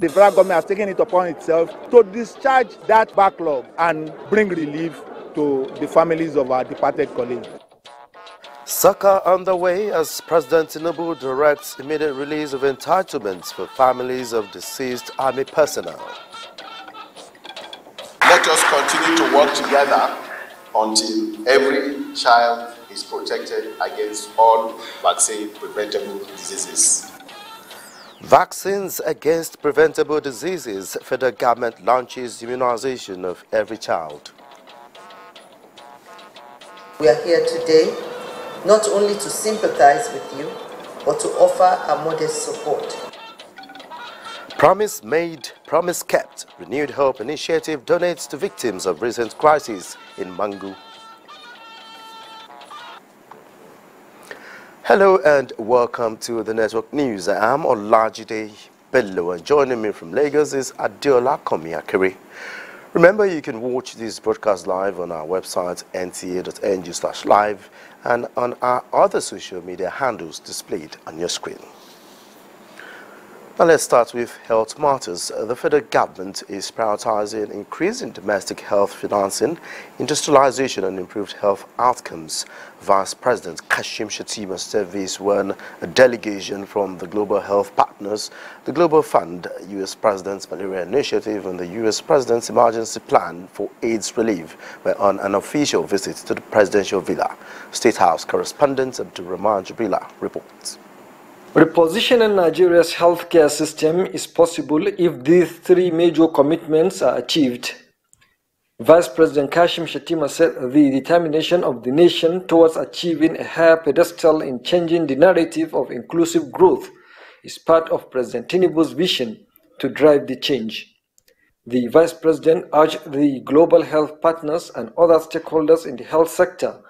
The federal government has taken it upon itself to discharge that backlog and bring relief to the families of our departed colleagues. Saka underway as President Tinubu directs immediate release of entitlements for families of deceased army personnel. Let us continue to work together until every child is protected against all vaccine-preventable diseases. Vaccines against preventable diseases. Federal government launches immunization of every child. We are here today not only to sympathize with you, but to offer our modest support. Promise made, promise kept. Renewed Hope Initiative donates to victims of recent crises in Mangu. Hello and welcome to the Network News. I am Olajide Bello, and joining me from Lagos is Adiola Komiakere. Remember, you can watch this broadcast live on our website nta.ng/live and on our other social media handles displayed on your screen. Now let's start with health matters. The federal government is prioritizing increasing domestic health financing, industrialization and improved health outcomes. Vice President Kashim Shettima said this when a delegation from the Global Health Partners, the Global Fund, U.S. President's Malaria Initiative and the U.S. President's Emergency Plan for AIDS Relief were on an official visit to the Presidential Villa. State House correspondent Abdulrahman Jibrila reports. Repositioning Nigeria's healthcare system is possible if these three major commitments are achieved. Vice President Kashim Shettima said the determination of the nation towards achieving a higher pedestal in changing the narrative of inclusive growth is part of President Tinubu's vision to drive the change. The Vice President urged the global health partners and other stakeholders in the health sector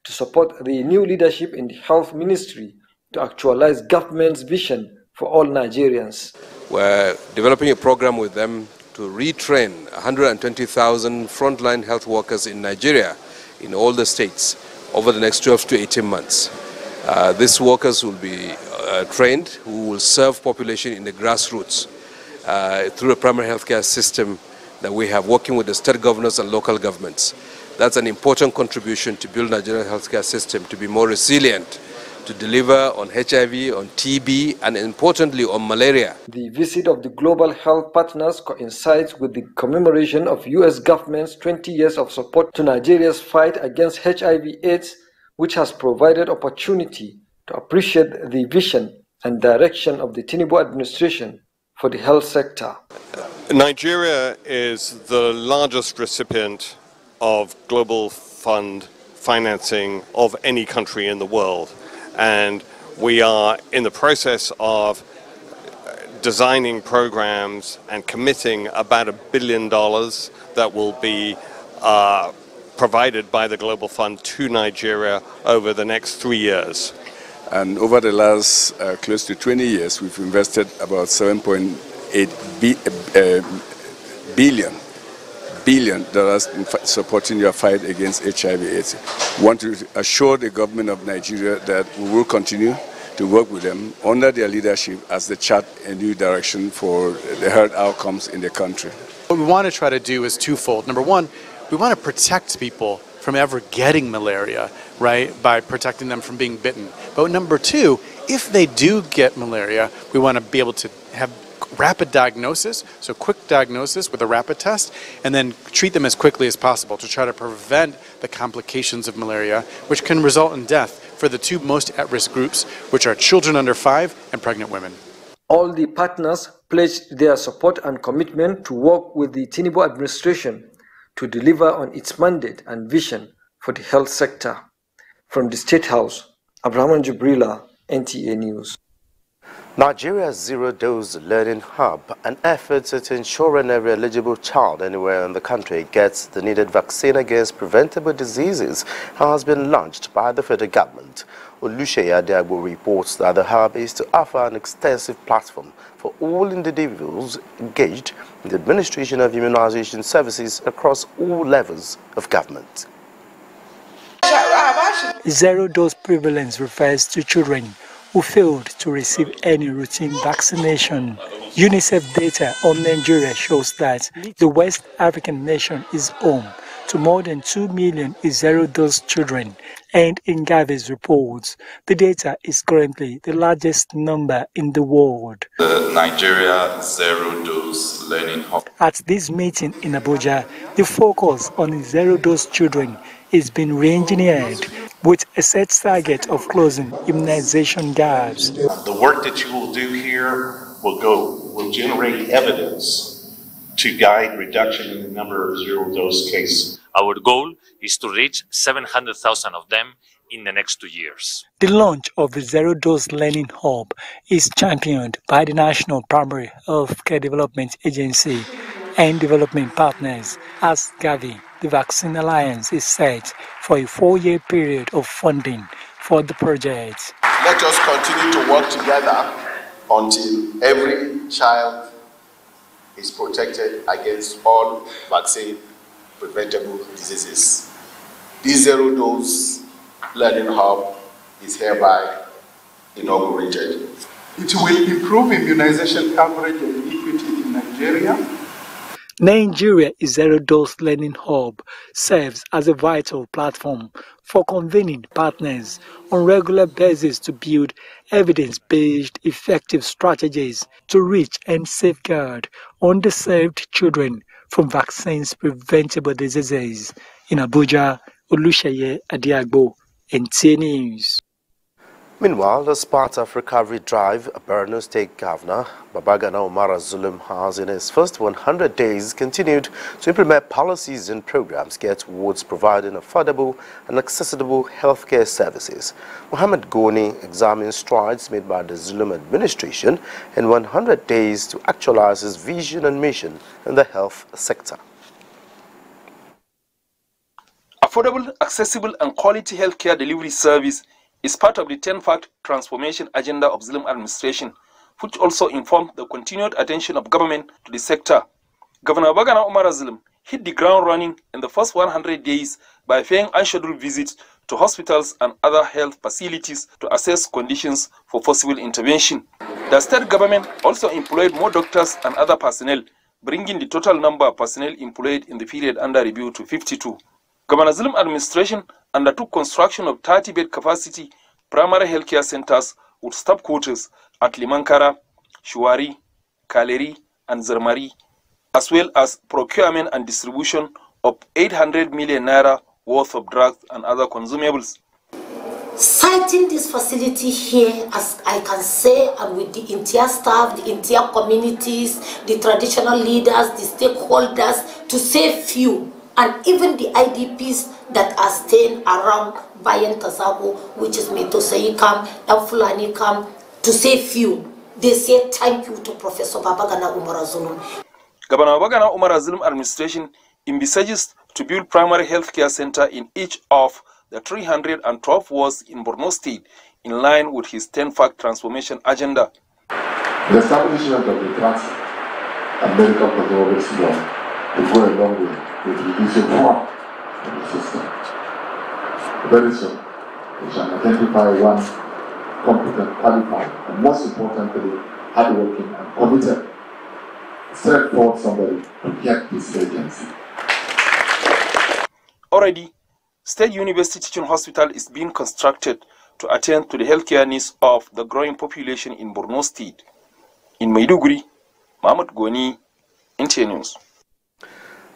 to support the new leadership in the health ministry to actualize government's vision for all Nigerians. We're developing a program with them to retrain 120,000 frontline health workers in Nigeria in all the states over the next 12 to 18 months. These workers will be trained, who will serve population in the grassroots through a primary healthcare system that we have working with the state governors and local governments. That's an important contribution to build Nigerian healthcare system to be more resilient, to deliver on HIV, on TB, and importantly on malaria. The visit of the global health partners coincides with the commemoration of U.S. government's 20 years of support to Nigeria's fight against HIV/AIDS, which has provided opportunity to appreciate the vision and direction of the Tinubu administration for the health sector. Nigeria is the largest recipient of global fund financing of any country in the world. And we are in the process of designing programs and committing about $1 billion that will be provided by the Global Fund to Nigeria over the next 3 years. And over the last close to 20 years, we've invested about $7.8 billion in supporting your fight against HIV/AIDS. We want to assure the government of Nigeria that we will continue to work with them under their leadership as they chart a new direction for the health outcomes in the country. What we want to try to do is twofold. Number one, we want to protect people from ever getting malaria, right, by protecting them from being bitten. But number two, if they do get malaria, we want to be able to have rapid diagnosis, so quick diagnosis with a rapid test, and then treat them as quickly as possible to try to prevent the complications of malaria, which can result in death for the two most at-risk groups, which are children under 5 and pregnant women. All the partners pledged their support and commitment to work with the Tinubu administration to deliver on its mandate and vision for the health sector. From the State House, Abdulrahman Jibrila, NTA News. Nigeria's zero-dose learning hub, an effort to ensure every eligible child anywhere in the country gets the needed vaccine against preventable diseases, has been launched by the federal government. Oluseyi Adiagbo reports that the hub is to offer an extensive platform for all individuals engaged in the administration of immunization services across all levels of government. Zero-dose prevalence refers to children who failed to receive any routine vaccination. UNICEF data on Nigeria shows that the West African nation is home to more than 2 million zero-dose children, and in Gavi's reports, the data is currently the largest number in the world. The Nigeria Zero-Dose Learning Hub. At this meeting in Abuja, the focus on zero-dose children is being re-engineered with a set target of closing immunization gaps. The work that you will do here will generate evidence to guide reduction in the number of zero-dose cases. Our goal is to reach 700,000 of them in the next 2 years. The launch of the Zero-Dose Learning Hub is championed by the National Primary Healthcare Development Agency and development partners, as Gavi, the Vaccine Alliance, is set for a 4-year period of funding for the project. Let us continue to work together until every child is protected against all vaccine-preventable diseases. This Zero-Dose Learning Hub is hereby inaugurated. It will improve immunization coverage and equity in Nigeria. Nigeria Zero-Dose Learning Hub serves as a vital platform for convening partners on a regular basis to build evidence-based effective strategies to reach and safeguard underserved children from vaccines-preventable diseases. In Abuja, Olusheye Adiagbo, NTA News. Meanwhile, as part of recovery drive, Borno State Governor Babagana Umar Zulum has, in his first 100 days, continued to implement policies and programs geared towards providing affordable and accessible healthcare services. Mohammed Goni examines strides made by the Zulum administration in 100 days to actualize his vision and mission in the health sector. Affordable, accessible and quality healthcare delivery service is part of the 10-fact transformation agenda of Zulum administration, which also informed the continued attention of government to the sector. Governor Babagana Umar Zulum hit the ground running in the first 100 days by paying unscheduled visits to hospitals and other health facilities to assess conditions for possible intervention. The state government also employed more doctors and other personnel, bringing the total number of personnel employed in the period under review to 52. Governor Zulum administration undertook construction of 30-bed capacity primary healthcare centers with staff quarters at Limankara, Shuwari, Kaleri, and Zermari, as well as procurement and distribution of 800 million naira worth of drugs and other consumables. Citing this facility here, as I can say, and with the NTA staff, the NTA communities, the traditional leaders, the stakeholders, to say few, and even the IDPs that are staying around Bayan Tasago, which is Metosai camp, Fulani camp, to say few, they say thank you to Professor Babagana Umar Zulum. Governor Babagana Umar Zulum administration envisages to build primary health care center in each of the 312 wards in Borno State, in line with his 10-fact transformation agenda. The establishment of the transit and medical consumables law will go a long way with reducing fraud in the system. Very soon, we shall identify one competent, qualified, and most importantly, hardworking and committed. Select forward somebody to get this agency. Already, State University Teaching Hospital is being constructed to attend to the healthcare needs of the growing population in Borno State. In Maiduguri, Mohammed Goni, NTA News.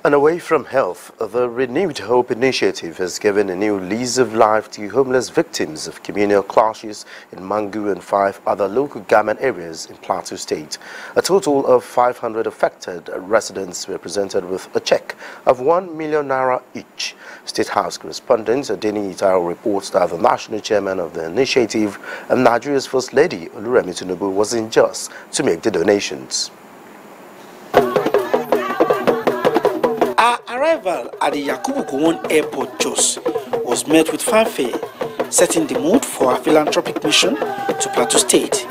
And away from health, the Renewed Hope Initiative has given a new lease of life to homeless victims of communal clashes in Mangu and 5 other local government areas in Plateau State. A total of 500 affected residents were presented with a check of 1 million naira each. State House correspondent Adeni Itaro reports that the national chairman of the initiative and Nigeria's First Lady Oluremi Tinubu was in Jos to make the donations. Our arrival at the Yakubu Gowon Airport, Jos, was met with fanfare, setting the mood for our philanthropic mission to Plateau State.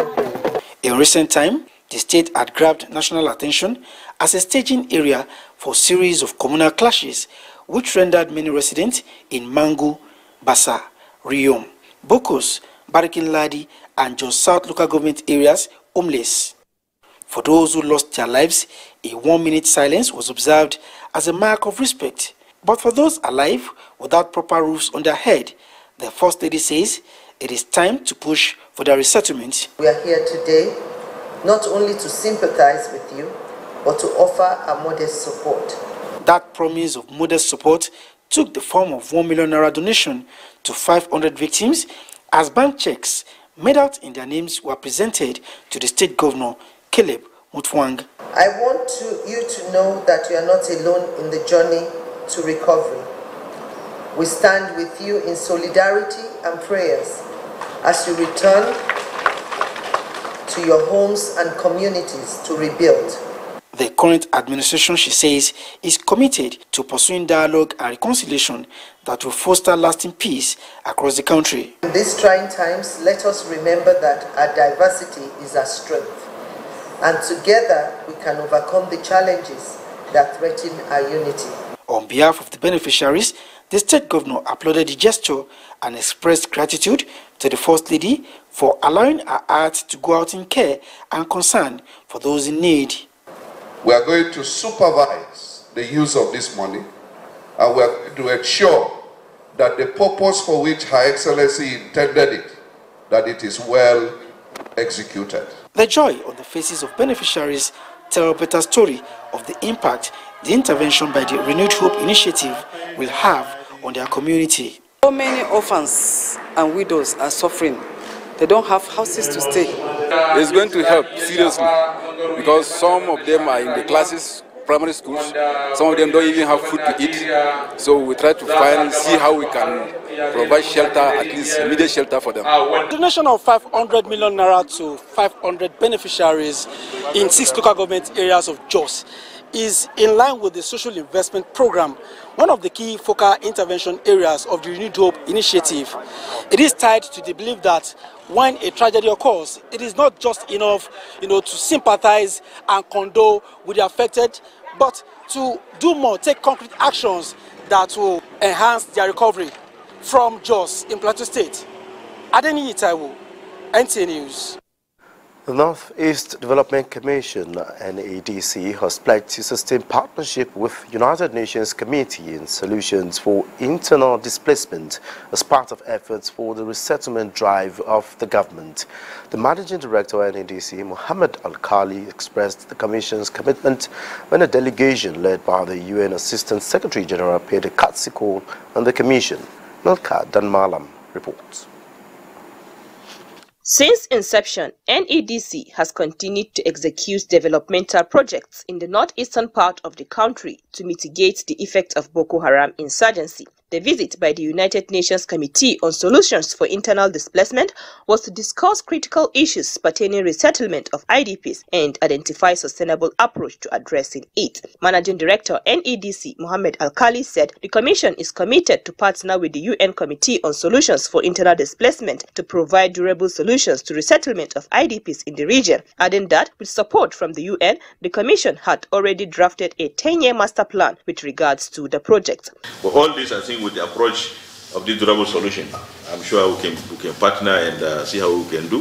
In recent time, the state had grabbed national attention as a staging area for a series of communal clashes, which rendered many residents in Mangu, Bassa, Riyom, Bokos, Barikin Ladi, and Jos South local government areas homeless. For those who lost their lives, a 1-minute silence was observed as a mark of respect. But for those alive without proper roofs on their head, the First Lady says it is time to push for their resettlement. We are here today not only to sympathize with you, but to offer a modest support. That promise of modest support took the form of 1 million naira donation to 500 victims as bank checks made out in their names were presented to the state governor, Caleb Mutfwang. I want you to know that you are not alone in the journey to recovery. We stand with you in solidarity and prayers as you return to your homes and communities to rebuild. The current administration, she says, is committed to pursuing dialogue and reconciliation that will foster lasting peace across the country. In these trying times, let us remember that our diversity is our strength, and together we can overcome the challenges that threaten our unity. On behalf of the beneficiaries, the state governor applauded the gesture and expressed gratitude to the First Lady for allowing her heart to go out in care and concern for those in need. We are going to supervise the use of this money, and we are going to ensure that the purpose for which Her Excellency intended it, that it is well executed. The joy on the faces of beneficiaries tell a better story of the impact the intervention by the Renewed Hope Initiative will have on their community. So many orphans and widows are suffering. They don't have houses to stay. It's going to help seriously because some of them are in the classes, primary schools. Some of them don't even have food to eat. So we try to see how we can provide shelter, at least immediate shelter for them. The donation of 500 million naira to 500 beneficiaries in 6 local government areas of Jos is in line with the social investment program, one of the key focal intervention areas of the Renewed Hope Initiative. It is tied to the belief that when a tragedy occurs, it is not just enough, to sympathize and condole with the affected, but to do more, take concrete actions that will enhance their recovery. From Jos in Plateau State, Adeniyi Taiwo, NTA News. The Northeast Development Commission, NADC, has pledged to sustain partnership with United Nations Committee in Solutions for Internal Displacement as part of efforts for the resettlement drive of the government. The Managing Director of NADC, Mohammed Al-Khali, expressed the Commission's commitment when a delegation led by the UN Assistant Secretary General paid a courtesy call on the Commission. Milka Danmalam reports. Since inception, NADC has continued to execute developmental projects in the northeastern part of the country to mitigate the effect of Boko Haram insurgency. The visit by the United Nations Committee on Solutions for Internal Displacement was to discuss critical issues pertaining resettlement of IDPs and identify sustainable approach to addressing it. Managing Director NADC Mohammed Al-Khali said the Commission is committed to partner with the UN Committee on Solutions for Internal Displacement to provide durable solutions to resettlement of IDPs in the region, adding that with support from the UN, the Commission had already drafted a 10-year master plan with regards to the project. But all this, I think, with the approach of the durable solution, I'm sure we can partner and see how we can do.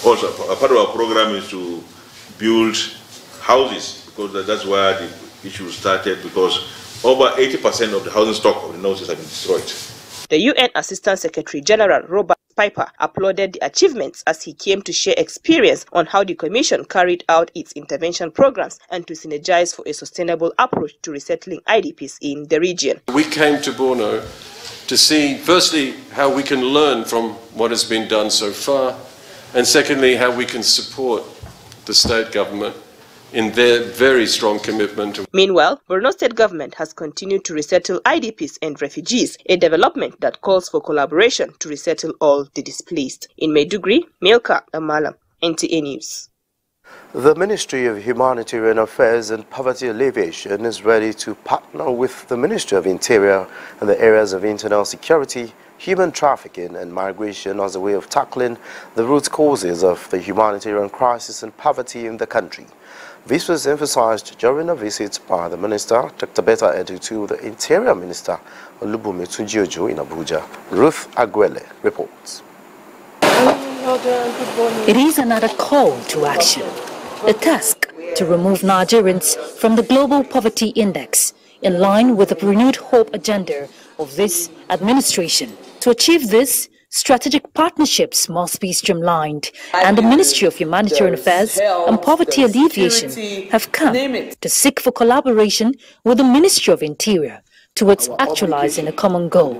Also, a part of our program is to build houses, because that's where the issue started, because over 80% of the housing stock of the North have been destroyed. The UN Assistant Secretary General Robert Piper applauded the achievements as he came to share experience on how the Commission carried out its intervention programs and to synergize for a sustainable approach to resettling IDPs in the region. We came to Borno to see, firstly, how we can learn from what has been done so far, and secondly, how we can support the state government in their very strong commitment. Meanwhile, Borno State government has continued to resettle IDPs and refugees, a development that calls for collaboration to resettle all the displaced. In Maiduguri, Milka Amalam, NTA News. The Ministry of Humanitarian Affairs and Poverty Alleviation is ready to partner with the Ministry of Interior in the areas of internal security, human trafficking and migration as a way of tackling the root causes of the humanitarian crisis and poverty in the country. This was emphasized during a visit by the Minister, Dr. Betta Edu, to the Interior Minister, Olubunmi Tunji Ojo, in Abuja. Ruth Agwele reports. It is another call to action, a task to remove Nigerians from the Global Poverty Index, in line with the renewed hope agenda of this administration. To achieve this, strategic partnerships must be streamlined, and the Ministry of Humanitarian Affairs and Poverty Alleviation have come to seek for collaboration with the Ministry of Interior towards actualizing a common goal,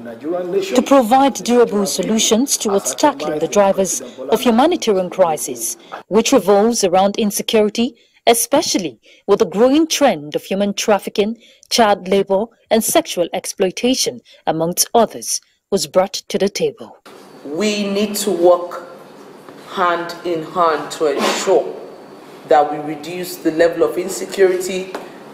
to provide durable solutions towards tackling the drivers of humanitarian crisis, which revolves around insecurity, especially with the growing trend of human trafficking, child labor, and sexual exploitation, amongst others, was brought to the table. We need to work hand in hand to ensure that we reduce the level of insecurity,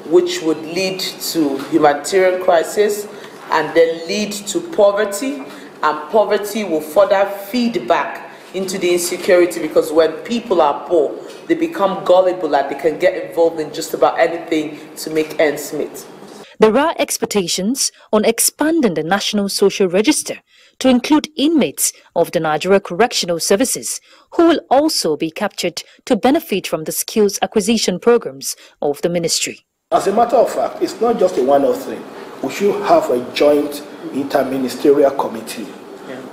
which would lead to humanitarian crisis and then lead to poverty, and poverty will further feed back into the insecurity, because when people are poor, they become gullible and they can get involved in just about anything to make ends meet. There are expectations on expanding the National Social Register to include inmates of the Nigeria Correctional Services, who will also be captured to benefit from the skills acquisition programs of the ministry. As a matter of fact, it's not just a one-off thing. We should have a joint interministerial committee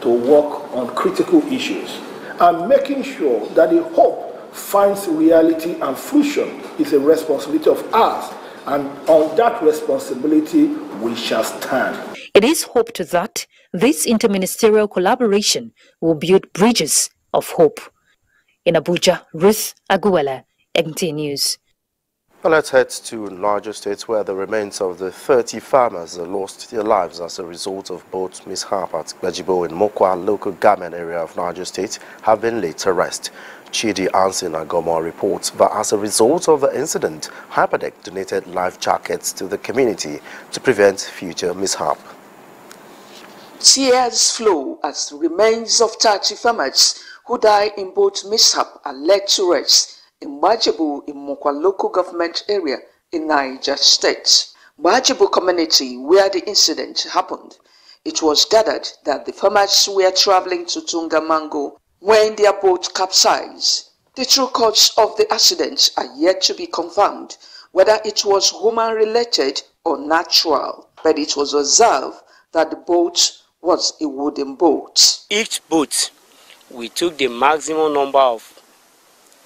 to work on critical issues, and making sure that the hope finds reality and fruition is a responsibility of ours, and on that responsibility we shall stand. It is hoped that this interministerial collaboration will build bridges of hope. In Abuja, Ruth Aguwele, NTA News. Well, let's head to larger states where the remains of the 30 farmers lost their lives as a result of boat mishap at Gbajibo in Mokwa local government area of Niger State have been laid to rest. Chidi Ansin Agoma reports that as a result of the incident, Hyperdeck donated life jackets to the community to prevent future mishap. Tears flow as the remains of 30 farmers who died in boat mishap are laid to rest in Gbajibo in Mokwa local government area in Niger State. Gbajibo community where the incident happened, it was gathered that the farmers were traveling to Tunga Mango when their boat capsized. The true cause of the accident are yet to be confirmed, whether it was human-related or natural, but it was observed that the boat was a wooden boat. Each boat, we took the maximum number of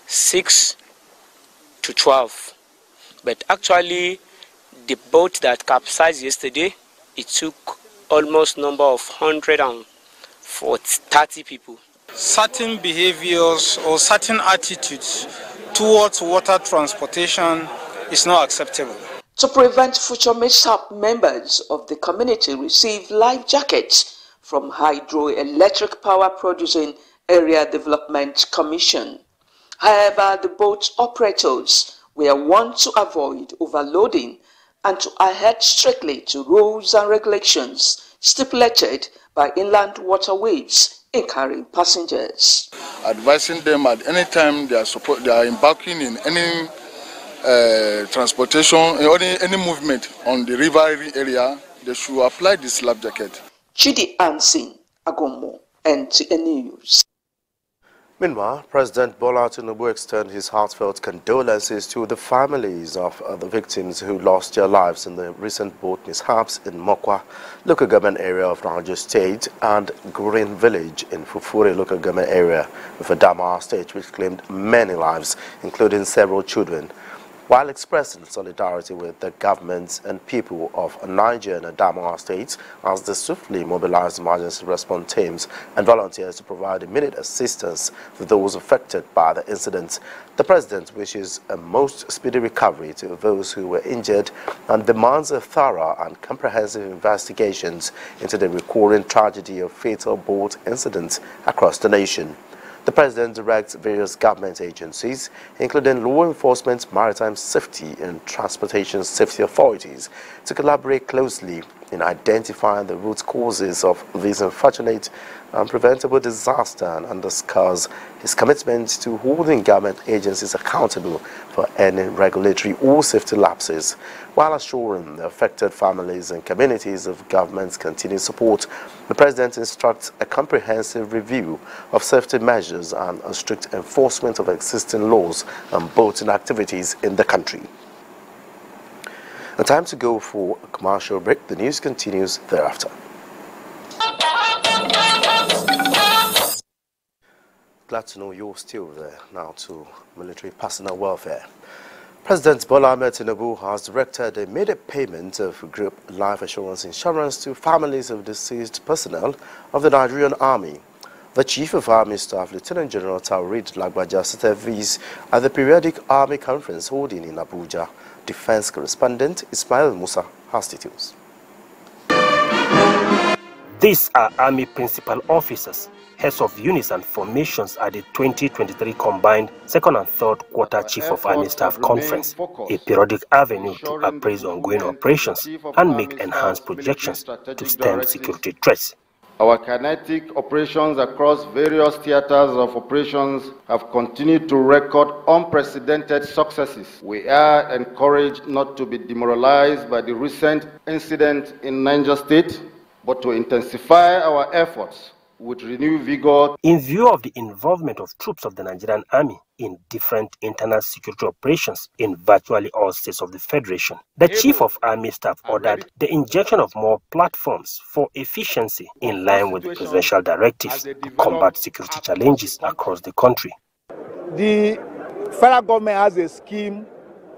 6 to 12, but actually the boat that capsized yesterday, it took almost number of 130 people. Certain behaviors or certain attitudes towards water transportation is not acceptable. To prevent future mishap, members of the community received life jackets from Hydroelectric Power Producing Area Development Commission. However, the boat operators were warned to avoid overloading and to adhere strictly to rules and regulations stipulated by inland waterways in carrying passengers. Advising them at any time they are embarking in any transportation, any movement on the river area, they should apply this life jacket. Chidi Ansin Agomo, NTA News. Meanwhile, President Bola Tinubu extended his heartfelt condolences to the families of the victims who lost their lives in the recent boat mishaps in Mokwa, local government area of Niger State, and Green Village in Fufure, local government area of Adamawa State, which claimed many lives, including several children. While expressing solidarity with the governments and people of Niger and Adamawa states as they swiftly mobilized emergency response teams and volunteers to provide immediate assistance for those affected by the incident, the President wishes a most speedy recovery to those who were injured and demands a thorough and comprehensive investigations into the recurring tragedy of fatal boat incidents across the nation. The President directs various government agencies, including law enforcement, maritime safety, and transportation safety authorities, to collaborate closely in identifying the root causes of this unfortunate and preventable disaster and underscores his commitment to holding government agencies accountable for any regulatory or safety lapses, while assuring the affected families and communities of government's continued support. The President instructs a comprehensive review of safety measures and a strict enforcement of existing laws and boating activities in the country. And time to go for a commercial break. The news continues thereafter. Glad to know you're still there. Now to military personnel welfare. President Bola Ahmed Tinubu has directed a immediate payment of group life assurance insurance to families of deceased personnel of the Nigerian Army. The Chief of Army Staff, Lieutenant General Taoreed Lagbaja, stated this at the periodic Army conference holding in Abuja. Defense correspondent Ismail Musa has details. These are Army principal officers, heads of units and formations at the 2023 combined second and third quarter Chief of Army Staff Conference, a periodic avenue to appraise ongoing operations and make enhanced projections to stem security threats. Our kinetic operations across various theaters of operations have continued to record unprecedented successes. We are encouraged not to be demoralized by the recent incident in Niger State, but to intensify our efforts with renewed vigor. In view of the involvement of troops of the Nigerian Army in different internal security operations in virtually all states of the Federation, the Chief of Army Staff ordered the injection of more platforms for efficiency in line with the presidential directives to combat security challenges across the country. The federal government has a scheme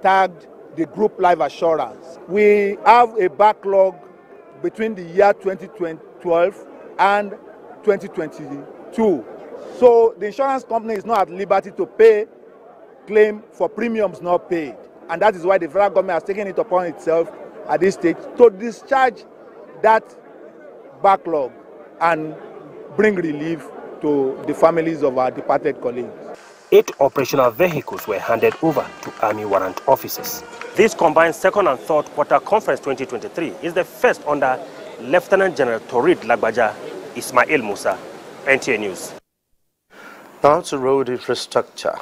tagged the Group Life Assurance. We have a backlog between the year 2012 and 2022. So the insurance company is not at liberty to pay claim for premiums not paid. And that is why the federal government has taken it upon itself at this stage to discharge that backlog and bring relief to the families of our departed colleagues. 8 operational vehicles were handed over to Army warrant officers. This combined second and third quarter conference 2023 is the first under Lieutenant General Taoreed Lagbaja. Ismail Musa, NTA News. Now to road infrastructure.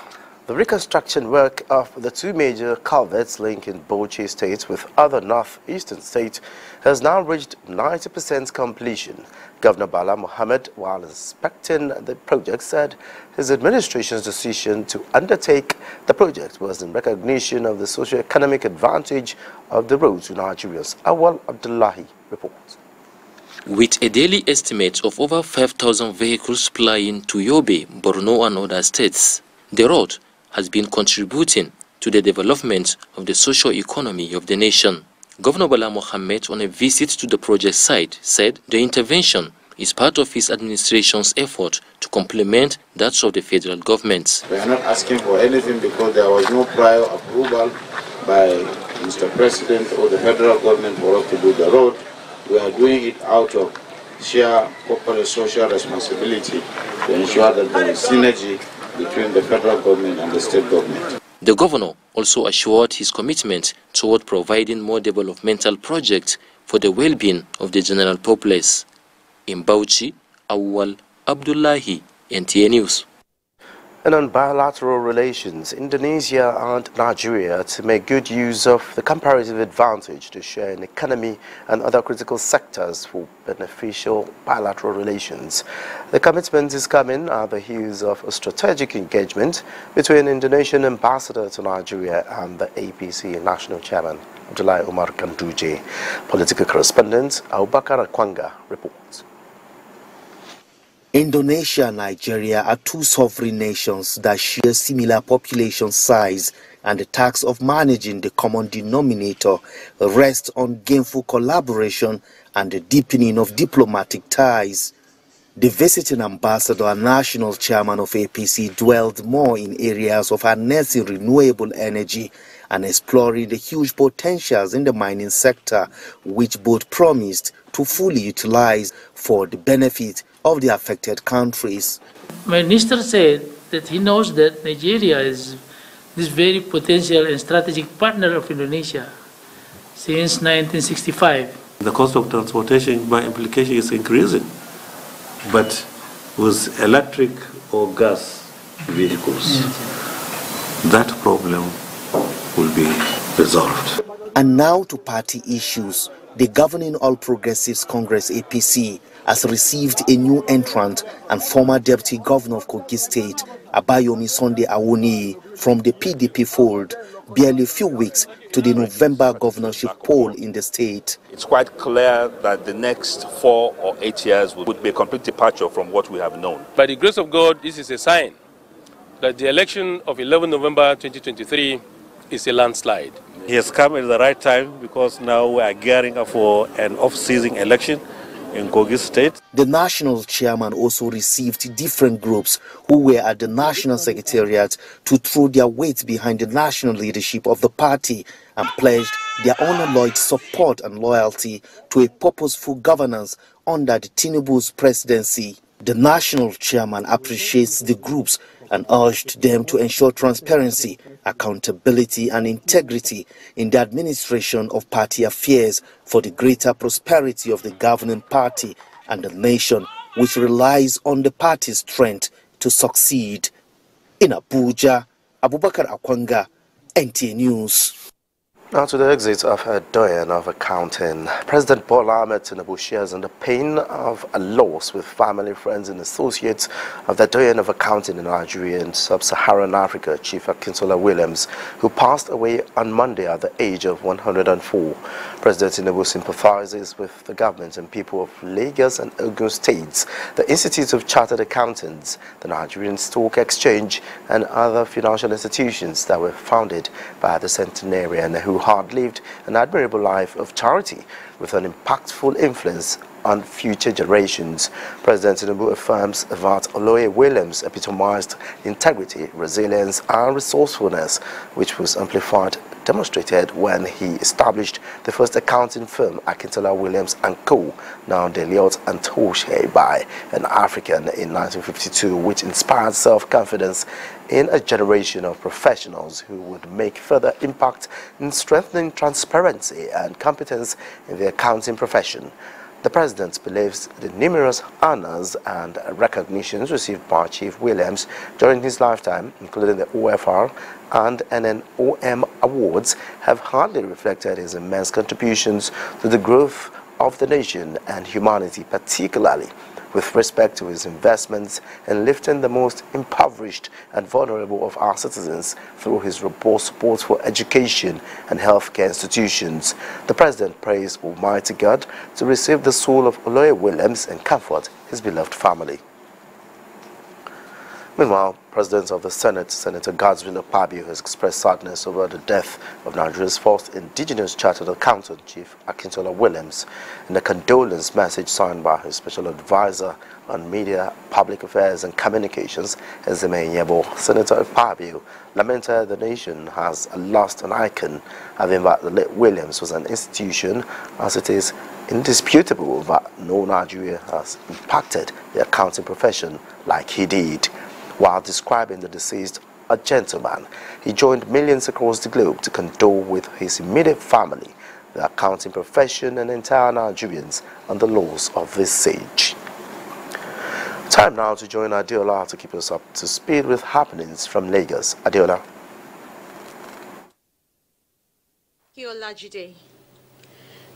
The reconstruction work of the 2 major culverts linking Bauchi State with other northeastern states has now reached 90% completion. Governor Bala Mohammed, while inspecting the project, said his administration's decision to undertake the project was in recognition of the socio-economic advantage of the road to Nigerians. Awal Abdullahi reports. With a daily estimate of over 5,000 vehicles plying to Yobe, Borno and other states, the road has been contributing to the development of the socio-economy of the nation. Governor Bala Mohammed, on a visit to the project site, said the intervention is part of his administration's effort to complement that of the federal government. We are not asking for anything because there was no prior approval by Mr. President or the federal government for us to do the road. We are doing it out of sheer corporate social responsibility to ensure that there is synergy between the federal government and the state government. The governor also assured his commitment toward providing more developmental projects for the well-being of the general populace. In Bauchi, Awal Abdullahi, NTA News. And on bilateral relations, Indonesia and Nigeria to make good use of the comparative advantage to share in economy and other critical sectors for beneficial bilateral relations. The commitment is coming at the heels of a strategic engagement between Indonesian ambassador to Nigeria and the APC national chairman, Abdullahi Umar Ganduje. Political correspondent Abubakar Akwanga reports. Indonesia and Nigeria are 2 sovereign nations that share similar population size, and the task of managing the common denominator rests on gainful collaboration and the deepening of diplomatic ties. The visiting ambassador and national chairman of APC dwelled more in areas of harnessing renewable energy and exploring the huge potentials in the mining sector, which both promised to fully utilize for the benefit of the affected countries. My minister said that he knows that Nigeria is this very potential and strategic partner of Indonesia since 1965. The cost of transportation by implication is increasing, but with electric or gas vehicles, that problem will be resolved. And now to party issues. The governing All Progressives Congress APC has received a new entrant and former Deputy Governor of Kogi State, Abayomi Sunday Awoniyi, from the PDP fold, barely a few weeks to the November governorship poll in the state. It's quite clear that the next 4 or 8 years would be a complete departure from what we have known. By the grace of God, this is a sign that the election of 11 November 2023 is a landslide. He has come at the right time because now we are gearing up for an off-season election in Kogi State. The national chairman also received different groups who were at the national secretariat to throw their weight behind the national leadership of the party and pledged their unalloyed support and loyalty to a purposeful governance under the Tinubu's presidency. The national chairman appreciates the groups and urged them to ensure transparency, accountability and integrity in the administration of party affairs for the greater prosperity of the governing party and the nation, which relies on the party's strength to succeed. In Abuja, Abubakar Akwanga, NTA News. Now to the exit of a doyen of accounting. President Bola Ahmed Tinubu shares in the pain of a loss with family, friends and associates of the doyen of accounting in Nigeria and Sub-Saharan Africa, Chief Akintola Williams, who passed away on Monday at the age of 104. President Tinubu sympathizes with the government and people of Lagos and Ogun states, the Institute of Chartered Accountants, the Nigerian Stock Exchange and other financial institutions that were founded by the centenarian who had-lived an admirable life of charity with an impactful influence on future generations. President Tinubu affirms that Oloye Williams epitomized integrity, resilience and resourcefulness, which was demonstrated when he established the first accounting firm, Akintola Williams & Co., now Deloitte and Touche by an African in 1952, which inspired self-confidence in a generation of professionals who would make further impact in strengthening transparency and competence in the accounting profession. The President believes the numerous honors and recognitions received by Chief Williams during his lifetime, including the OFR and NNOM awards, have hardly reflected his immense contributions to the growth of the nation and humanity, particularly with respect to his investments in lifting the most impoverished and vulnerable of our citizens through his robust support for education and healthcare institutions. The President prays Almighty God to receive the soul of Oloye Williams and comfort his beloved family. Meanwhile, President of the Senate, Senator Godswill Akpabio, has expressed sadness over the death of Nigeria's first indigenous chartered accountant, Chief Akintola Williams. In a condolence message signed by his special advisor on media, public affairs and communications, Ezeme Yebo, Senator Akpabio lamented the nation has lost an icon, having that the late Williams was an institution, as it is indisputable that no Nigeria has impacted the accounting profession like he did. While describing the deceased a gentleman, he joined millions across the globe to condole with his immediate family, the accounting profession and entire Nigerians on the loss of this sage. Time now to join Adeola to keep us up to speed with happenings from Lagos. Adeola.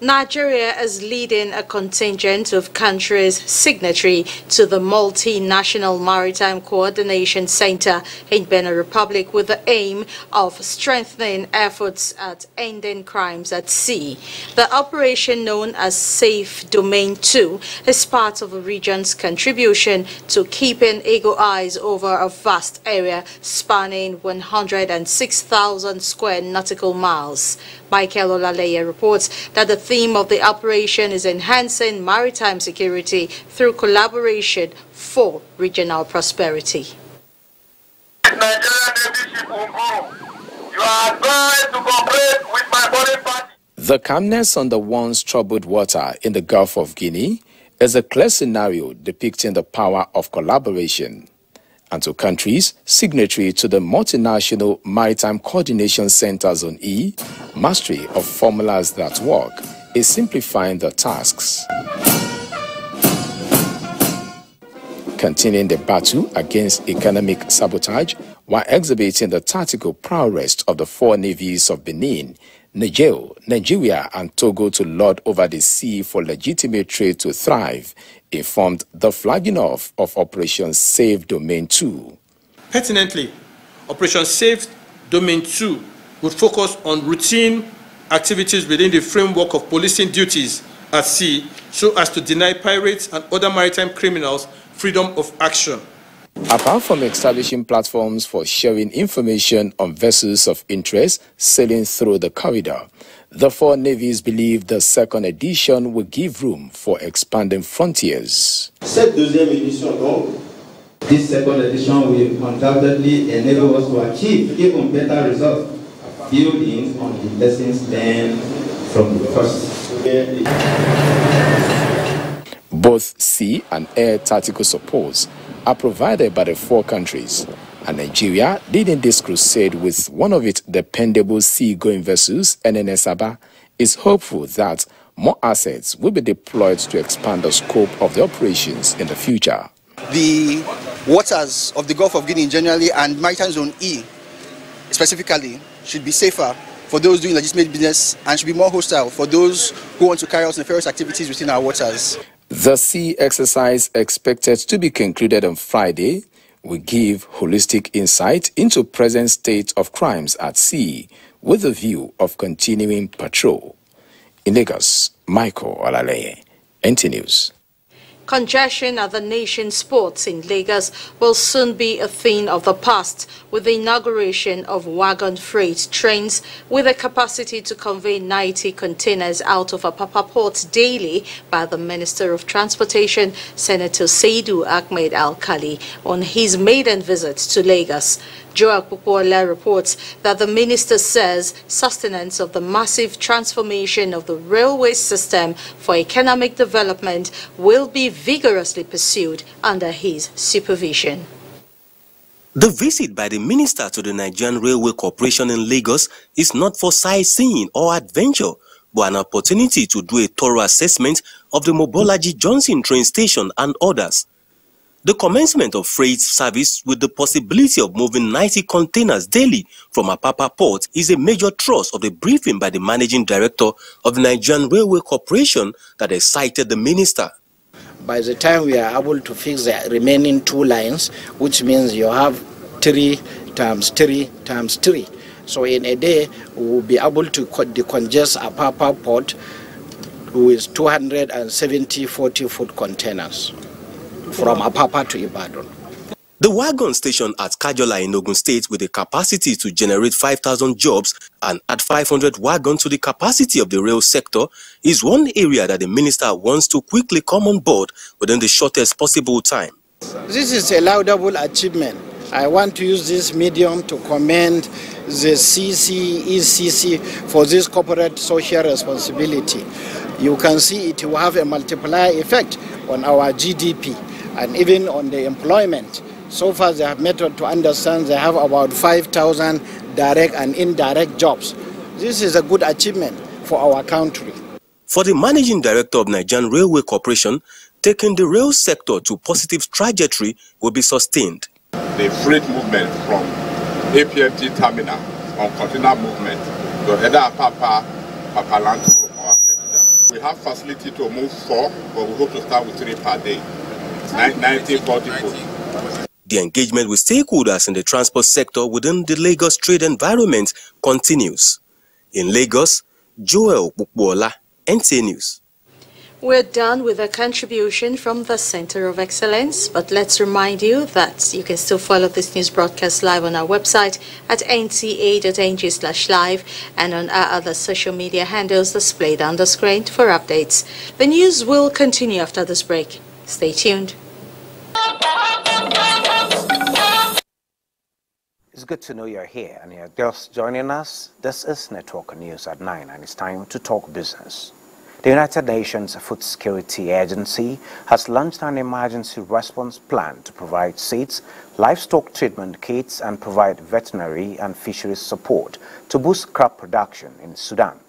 Nigeria is leading a contingent of countries signatory to the Multinational Maritime Coordination Center in Benin Republic with the aim of strengthening efforts at ending crimes at sea. The operation, known as Safe Domain 2, is part of the region's contribution to keeping eagle eyes over a vast area spanning 106,000 square nautical miles. Michael Olaleye reports that the theme of the operation is enhancing maritime security through collaboration for regional prosperity. The calmness on the once troubled water in the Gulf of Guinea is a clear scenario depicting the power of collaboration. And to countries signatory to the Multinational Maritime Coordination Center Zone E, mastery of formulas that work is simplifying the tasks. Continuing the battle against economic sabotage while exhibiting the tactical prowess of the four navies of Benin, Niger, Nigeria and Togo to lord over the sea for legitimate trade to thrive, informed the flagging off of Operation Safe Domain 2. Pertinently, Operation Safe Domain 2 would focus on routine activities within the framework of policing duties at sea so as to deny pirates and other maritime criminals freedom of action. Apart from establishing platforms for sharing information on vessels of interest sailing through the corridor, the four navies believe the second edition will give room for expanding frontiers. Cette deuxième édition, donc, this second edition will undoubtedly enable us to achieve even better results, building on the lessons learned from the first. Both sea and air tactical supports are provided by the four countries, and Nigeria, leading this crusade with one of its dependable sea-going vessels, NNS Aba, is hopeful that more assets will be deployed to expand the scope of the operations in the future. The waters of the Gulf of Guinea generally and Maritime Zone E specifically should be safer for those doing legitimate business and should be more hostile for those who want to carry out nefarious activities within our waters. The sea exercise, expected to be concluded on Friday, will give holistic insight into present state of crimes at sea with the view of continuing patrol. In Lagos, Michael Olaleye, NTA News. Congestion at the nation's ports in Lagos will soon be a thing of the past with the inauguration of wagon freight trains with a capacity to convey 90 containers out of Apapa Port daily by the Minister of Transportation, Senator Saidu Ahmed Al-Khali, on his maiden visit to Lagos. Joa Pupola reports that the minister says sustenance of the massive transformation of the railway system for economic development will be vigorously pursued under his supervision. The visit by the minister to the Nigerian Railway Corporation in Lagos is not for sightseeing or adventure, but an opportunity to do a thorough assessment of the Mobolaji Johnson train station and others. The commencement of freight service with the possibility of moving 90 containers daily from Apapa Port is a major thrust of the briefing by the managing director of the Nigerian Railway Corporation that excited the minister. By the time we are able to fix the remaining 2 lines, which means you have 3 times 3 times 3. So in a day, we will be able to decongest Apapa Port with 270 40-foot containers from Apapa to Ibadan. The wagon station at Kajola in Ogun State, with a capacity to generate 5,000 jobs and add 500 wagons to the capacity of the rail sector, is one area that the minister wants to quickly come on board within the shortest possible time. This is a laudable achievement. I want to use this medium to commend the ECC for this corporate social responsibility. You can see it will have a multiplier effect on our GDP and even on the employment. So far they have made to understand they have about 5,000 direct and indirect jobs. This is a good achievement for our country. For the managing director of Nigerian Railway Corporation, taking the rail sector to positive trajectory will be sustained. The freight movement from APMT terminal on container movement to either Apapa, Papalanto or Abuja. We have facility to move 4, but we hope to start with 3 per day. 90, 40 foot. The engagement with stakeholders in the transport sector within the Lagos trade environment continues. In Lagos, Joel Bukbola, NTA News. We're done with a contribution from the Center of Excellence, but let's remind you that you can still follow this news broadcast live on our website at nta.ng/live and on our other social media handles displayed on the screen for updates. The news will continue after this break. Stay tuned. It's good to know you're here and you're just joining us. This is Network News at 9 and it's time to talk business. The United Nations Food Security Agency has launched an emergency response plan to provide seeds, livestock treatment kits and provide veterinary and fisheries support to boost crop production in Sudan.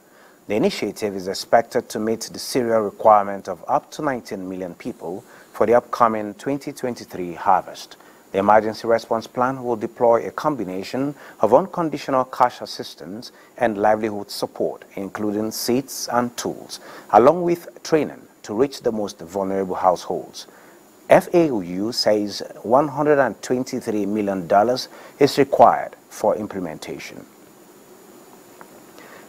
The initiative is expected to meet the cereal requirement of up to 19 million people for the upcoming 2023 harvest. The emergency response plan will deploy a combination of unconditional cash assistance and livelihood support, including seeds and tools, along with training to reach the most vulnerable households. FAO says $123 million is required for implementation.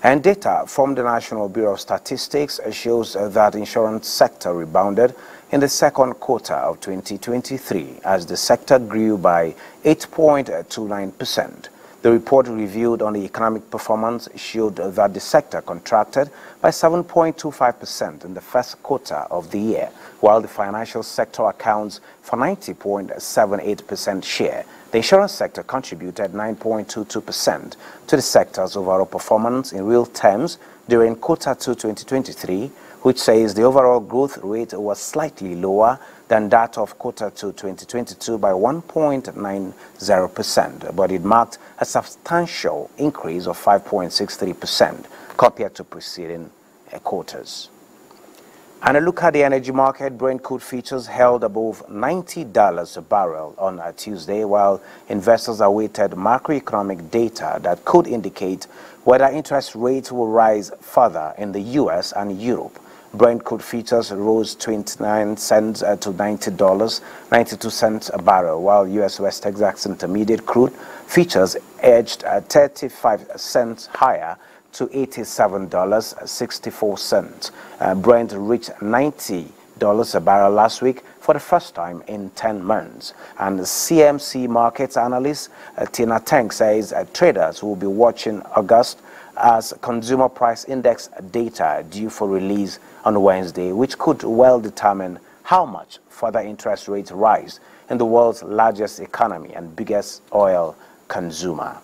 And data from the National Bureau of Statistics shows that the insurance sector rebounded in the second quarter of 2023 as the sector grew by 8.29%. The report reviewed on the economic performance showed that the sector contracted by 7.25% in the first quarter of the year, while the financial sector accounts for 90.78% share. The insurance sector contributed 9.22% to the sector's overall performance in real terms during quarter 2 2023, which says the overall growth rate was slightly lower than that of quarter 2 2022 by 1.90%, but it marked a substantial increase of 5.63% compared to preceding quarters. And a look at the energy market. Brent crude futures held above $90 a barrel on Tuesday, while investors awaited macroeconomic data that could indicate whether interest rates will rise further in the U.S. and Europe. Brent crude futures rose 29 cents to $90.92 a barrel, while U.S. West Texas Intermediate crude futures edged 35 cents higher to $87.64. Brent reached $90 a barrel last week for the first time in 10 months. And the CMC markets analyst Tina Teng says traders will be watching August as consumer price index data due for release on Wednesday, which could well determine how much further interest rates rise in the world's largest economy and biggest oil consumer.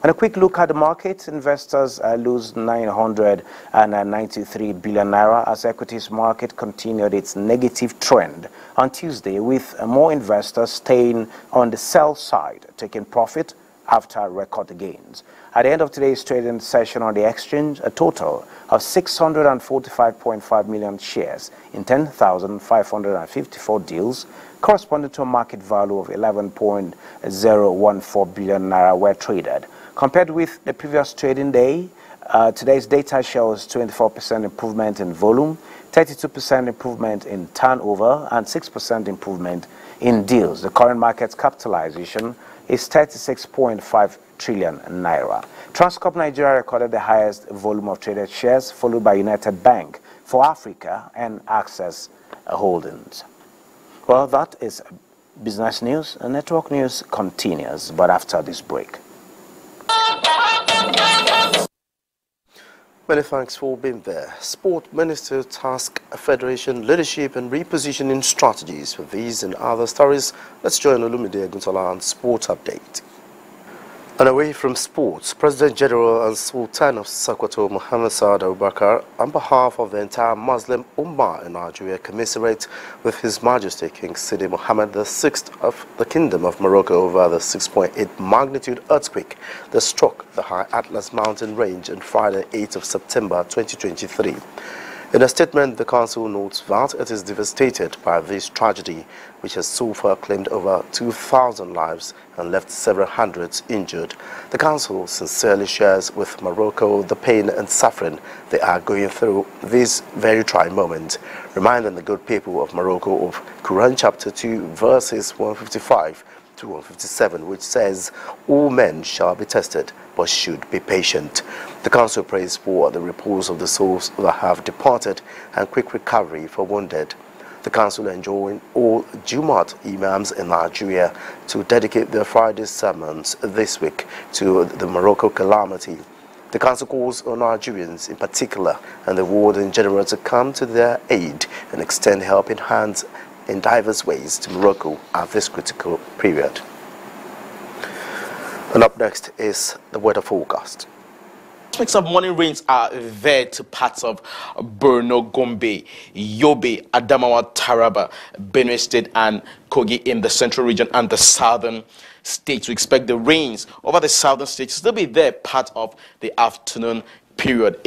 And a quick look at the market. Investors lose 993 billion naira as equities market continued its negative trend on Tuesday, with more investors staying on the sell side, taking profit after record gains. At the end of today's trading session on the exchange, a total of 645.5 million shares in 10,554 deals, corresponding to a market value of 11.014 billion naira, were traded. Compared with the previous trading day, today's data shows 24% improvement in volume, 32% improvement in turnover, and 6% improvement in deals. The current market capitalization is 36.5 trillion naira. Transcorp Nigeria recorded the highest volume of traded shares, followed by United Bank for Africa and Access Holdings. Well, that is business news. Network news continues, but after this break. Many thanks for being there. Sport Minister tasked Federation leadership and repositioning strategies. For these and other stories, let's join Olumide Aguntola on Sport Update. And away from sports, President General and Sultan of Sokoto, Mohammed Saad Abubakar, on behalf of the entire Muslim Ummah in Nigeria, commiserate with His Majesty King Sidi Mohammed VI of the Kingdom of Morocco over the 6.8 magnitude earthquake that struck the High Atlas mountain range on Friday, 8th of September 2023. In a statement, the Council notes that it is devastated by this tragedy, which has so far claimed over 2,000 lives and left several hundreds injured. The Council sincerely shares with Morocco the pain and suffering they are going through this very trying moment, reminding the good people of Morocco of Quran chapter 2, verses 155 to 157, which says, "All men shall be tested, but should be patient." The Council prays for the repose of the souls that have departed and quick recovery for wounded. The Council enjoins all Jumat imams in Nigeria to dedicate their Friday sermons this week to the Morocco calamity. The Council calls on Nigerians in particular and the world in general to come to their aid and extend helping hands in diverse ways to Morocco at this critical period. And up next is the weather forecast. Prospects of morning rains are there to parts of Borno, Gombe, Yobe, Adamawa, Taraba, Benue State, and Kogi in the central region and the southern states. We expect the rains over the southern states to still be there part of the afternoon period.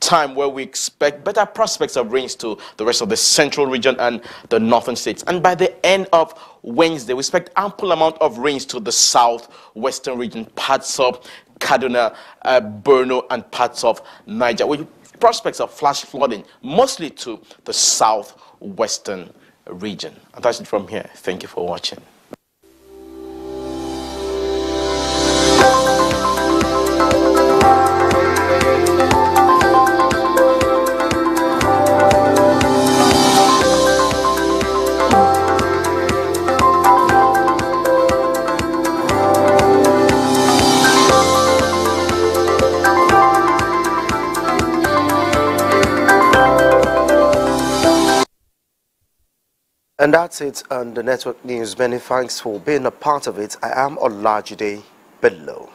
time where we expect better prospects of rains to the rest of the central region and the northern states. And by the end of Wednesday, we expect ample amount of rains to the southwestern region, parts of Kaduna, Borno, and parts of Niger, with prospects of flash flooding, mostly to the southwestern region. And that's it from here. Thank you for watching. And that's it on the network news. Many thanks for being a part of it. I am Olajide Bello.